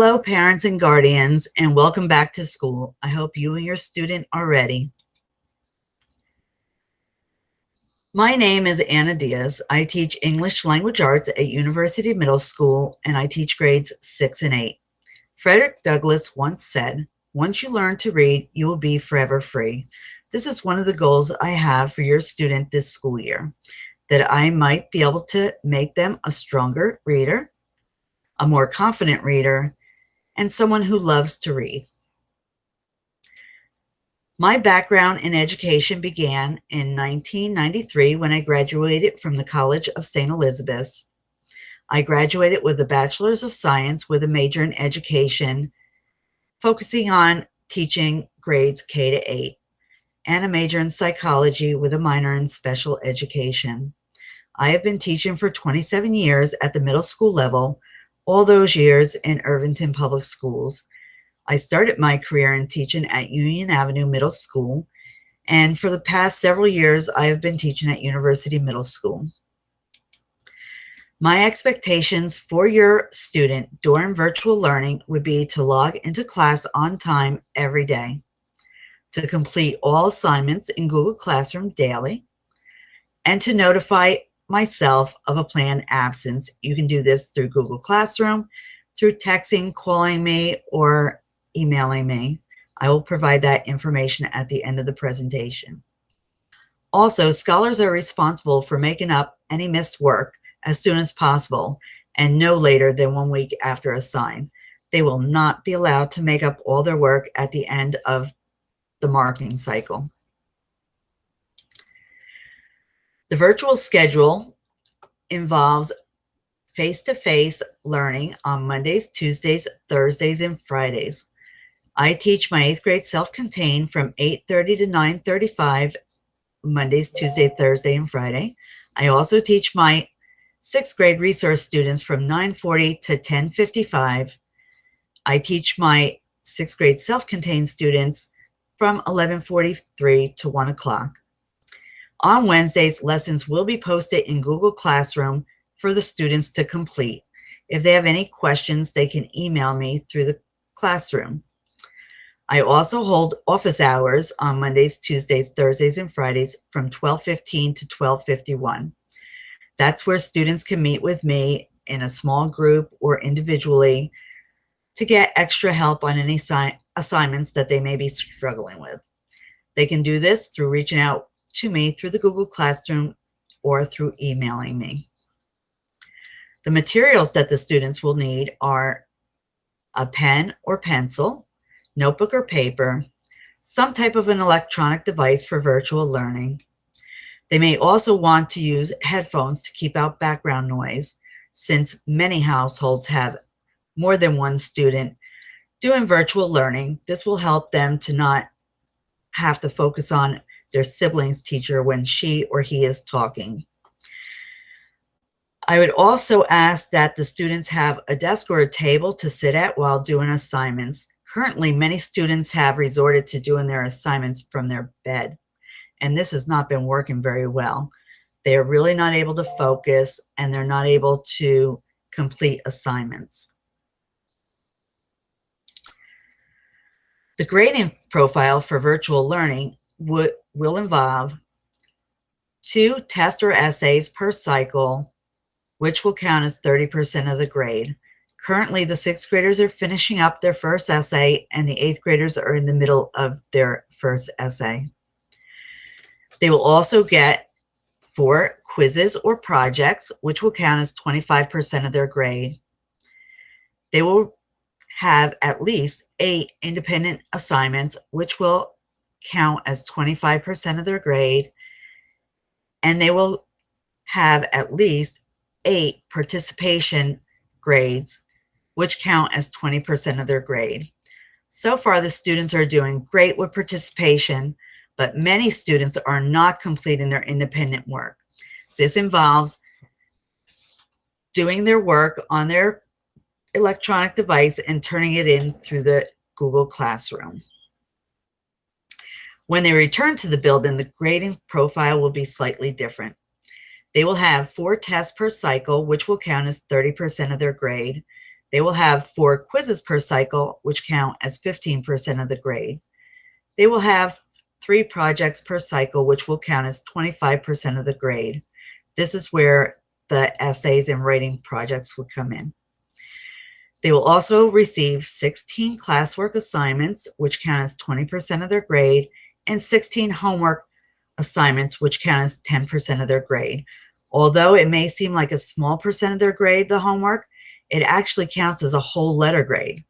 Hello, parents and guardians, and welcome back to school. I hope you and your student are ready. My name is Anna Diaz. I teach English Language Arts at University Middle School, and I teach grades 6 and 8. Frederick Douglass once said, "Once you learn to read, you will be forever free." This is one of the goals I have for your student this school year, that I might be able to make them a stronger reader, a more confident reader, and someone who loves to read. My background in education began in 1993 when I graduated from the College of St. Elizabeth's. I graduated with a Bachelor's of Science with a major in education, focusing on teaching grades K to 8, and a major in psychology with a minor in special education. I have been teaching for 27 years at the middle school level, all those years in Irvington Public Schools. I started my career in teaching at Union Avenue Middle School, and for the past several years, I have been teaching at University Middle School. My expectations for your student during virtual learning would be to log into class on time every day, to complete all assignments in Google Classroom daily, and to notify myself of a planned absence. You can do this through Google Classroom, through texting, calling me, or emailing me. I will provide that information at the end of the presentation. Also, scholars are responsible for making up any missed work as soon as possible and no later than 1 week after assigned. They will not be allowed to make up all their work at the end of the marking cycle. The virtual schedule involves face-to-face learning on Mondays, Tuesdays, Thursdays, and Fridays. I teach my 8th grade self-contained from 8:30 to 9:35, Mondays, Tuesday, Thursday, and Friday. I also teach my 6th grade resource students from 9:40 to 10:55. I teach my 6th grade self-contained students from 11:43 to 1 o'clock. On Wednesdays, lessons will be posted in Google Classroom for the students to complete. If they have any questions, they can email me through the classroom. I also hold office hours on Mondays, Tuesdays, Thursdays, and Fridays from 12:15 to 12:51. That's where students can meet with me in a small group or individually to get extra help on any assignments that they may be struggling with. They can do this through reaching out to me through the Google Classroom or through emailing me. The materials that the students will need are a pen or pencil, notebook or paper, some type of an electronic device for virtual learning. They may also want to use headphones to keep out background noise, since many households have more than one student doing virtual learning. This will help them to not have to focus on their sibling's teacher when she or he is talking. I would also ask that the students have a desk or a table to sit at while doing assignments. Currently, many students have resorted to doing their assignments from their bed, and this has not been working very well. They are really not able to focus, and they're not able to complete assignments. The grading profile for virtual learning will involve 2 tests or essays per cycle, which will count as 30% of the grade. Currently, the 6th graders are finishing up their first essay, and the 8th graders are in the middle of their first essay. They will also get 4 quizzes or projects, which will count as 25% of their grade. They will have at least 8 independent assignments, which will count as 25% of their grade, and they will have at least 8 participation grades, which count as 20% of their grade. So far, the students are doing great with participation, but many students are not completing their independent work. This involves doing their work on their electronic device and turning it in through the Google Classroom. When they return to the building, the grading profile will be slightly different. They will have 4 tests per cycle, which will count as 30% of their grade. They will have 4 quizzes per cycle, which count as 15% of the grade. They will have 3 projects per cycle, which will count as 25% of the grade. This is where the essays and writing projects would come in. They will also receive 16 classwork assignments, which count as 20% of their grade, and 16 homework assignments, which count as 10% of their grade. Although it may seem like a small percent of their grade, the homework, it actually counts as a whole letter grade.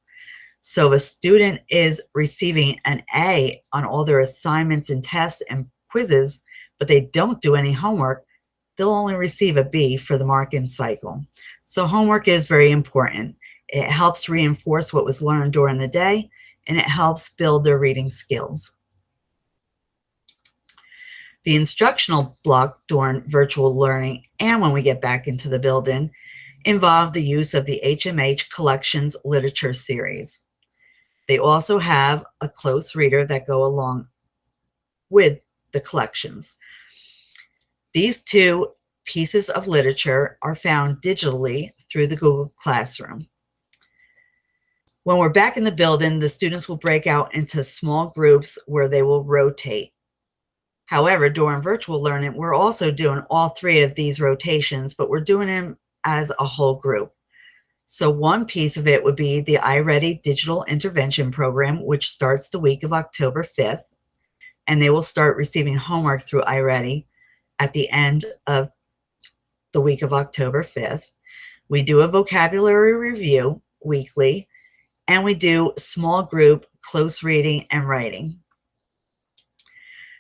So if a student is receiving an A on all their assignments and tests and quizzes, but they don't do any homework, they'll only receive a B for the mark-in cycle. So homework is very important. It helps reinforce what was learned during the day, and it helps build their reading skills. The instructional block during virtual learning and when we get back into the building involve the use of the HMH Collections Literature Series. They also have a close reader that go along with the collections. These 2 pieces of literature are found digitally through the Google Classroom. When we're back in the building, the students will break out into small groups where they will rotate. However, during virtual learning, we're also doing all 3 of these rotations, but we're doing them as a whole group. So one piece of it would be the iReady Digital Intervention Program, which starts the week of October 5th, and they will start receiving homework through iReady at the end of the week of October 5th. We do a vocabulary review weekly, and we do small group close reading and writing.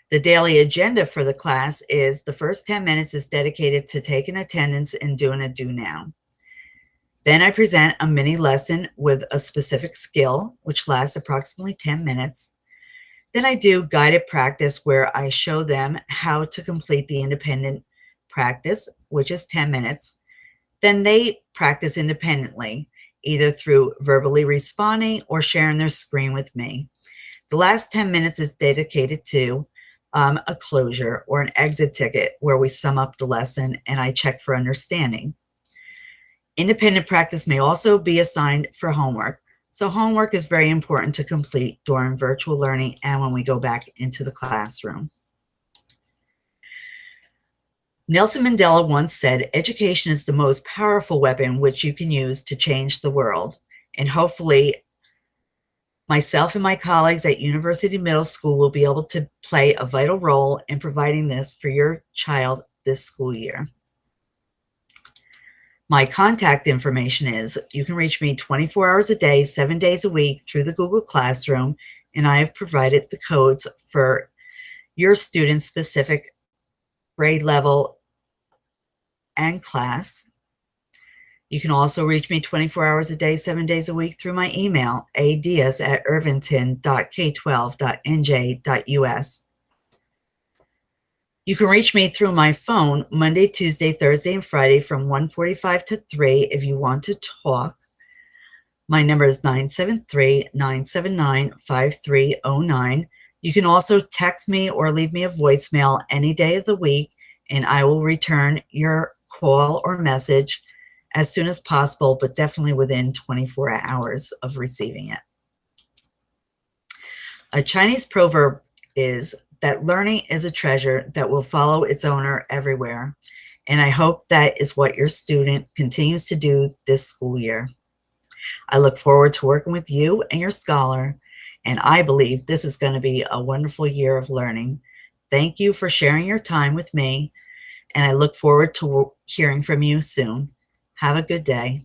The daily agenda for the class is the first 10 minutes is dedicated to taking attendance and doing a do now. Then I present a mini lesson with a specific skill, which lasts approximately 10 minutes. Then I do guided practice where I show them how to complete the independent practice, which is 10 minutes. Then they practice independently, either through verbally responding or sharing their screen with me. The last 10 minutes is dedicated to a closure or an exit ticket where we sum up the lesson and I check for understanding. Independent practice may also be assigned for homework. So homework is very important to complete during virtual learning and when we go back into the classroom. Nelson Mandela once said, education is the most powerful weapon which you can use to change the world. And hopefully myself and my colleagues at University Middle School will be able to play a vital role in providing this for your child this school year. My contact information is, you can reach me 24 hours a day, 7 days a week through the Google Classroom, and I have provided the codes for your student's specific grade level and class. You can also reach me 24 hours a day, 7 days a week through my email, adiaz@irvington.k12.nj.us. You can reach me through my phone Monday, Tuesday, Thursday, and Friday from 1:45 to 3 if you want to talk. My number is 973-979-5309. You can also text me or leave me a voicemail any day of the week, and I will return your call or message as soon as possible, but definitely within 24 hours of receiving it. A Chinese proverb is that learning is a treasure that will follow its owner everywhere. And I hope that is what your student continues to do this school year. I look forward to working with you and your scholar, and I believe this is going to be a wonderful year of learning. Thank you for sharing your time with me, and I look forward to hearing from you soon. Have a good day.